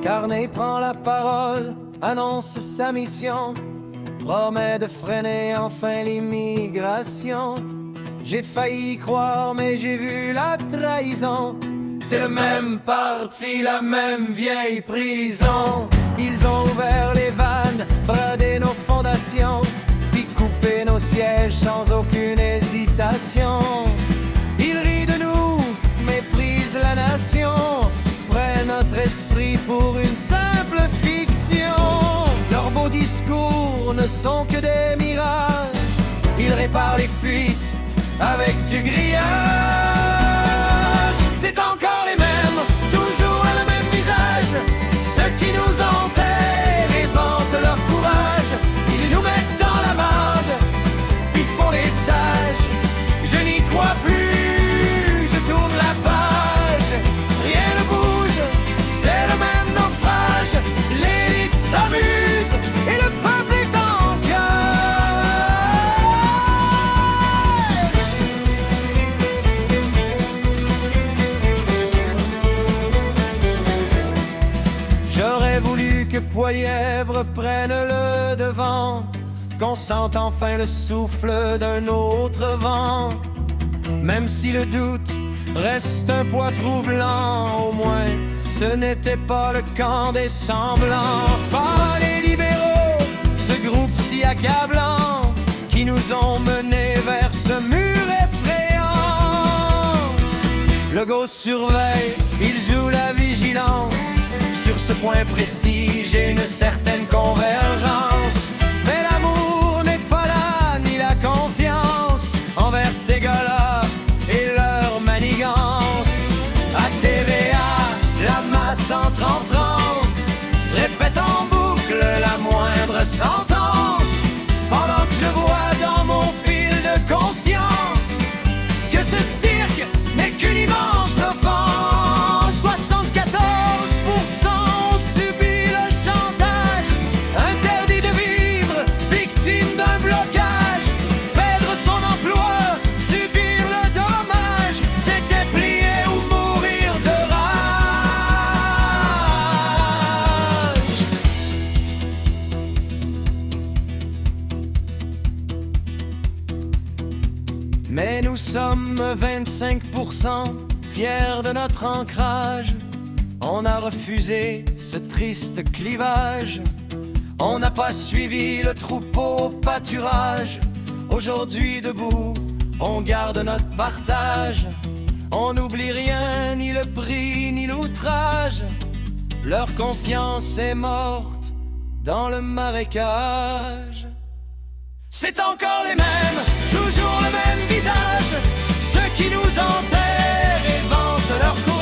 Carnet prend la parole, annonce sa mission, promet de freiner enfin l'immigration. J'ai failli y croire, mais j'ai vu la trahison. C'est le même parti, la même vieille prison. Ils ont ouvert les vannes, bradé nos fondations, puis coupé nos sièges sans aucune hésitation. Ils rient de nous, méprisent la nation, prennent notre esprit pour une simple fiction. Leurs beaux discours ne sont que des mirages, ils réparent les fuites avec du grillage. C'est encore les mêmes, toujours le même visage, ceux qui nous enterrent et vantent leur courage. Ils nous mettent dans la marde, puis font les sages. Je n'y crois plus, je tourne la page, rien ne bouge, c'est le même naufrage. L'élite s'amuse et le peuple est en J'aurais voulu que Poilièvre prenne le devant, qu'on sente enfin le souffle d'un autre vent. Même si le doute reste un poids troublant, au moins ce n'était pas le camp des semblants. Pas les libéraux, ce groupe si accablant, qui nous ont menés vers ce mur effrayant. Le gosse surveille, il joue la vigilance. Sur ce point précis, j'ai une certaine convergence. Mais l'amour n'est pas là, ni la confiance envers ces gars-là et leur manigance. À TVA, la masse entre en transe, répète en boucle la moindre sentence, pendant que je vois dans mon fil de conscience que ce cirque n'est qu'une immense offense. 74% ont subi le chantage, interdit de vivre, victime d'un blocage, perdre son emploi, subir le dommage, c'était plier ou mourir de rage. Mais nous sommes 25% fiers de notre ancrage. On a refusé ce triste clivage. On n'a pas suivi le troupeau au pâturage. Aujourd'hui debout, on garde notre partage. On n'oublie rien, ni le prix, ni l'outrage. Leur confiance est morte dans le marécage. C'est encore les mêmes, toujours le même visage, ceux qui nous enterrent et vantent leur courage.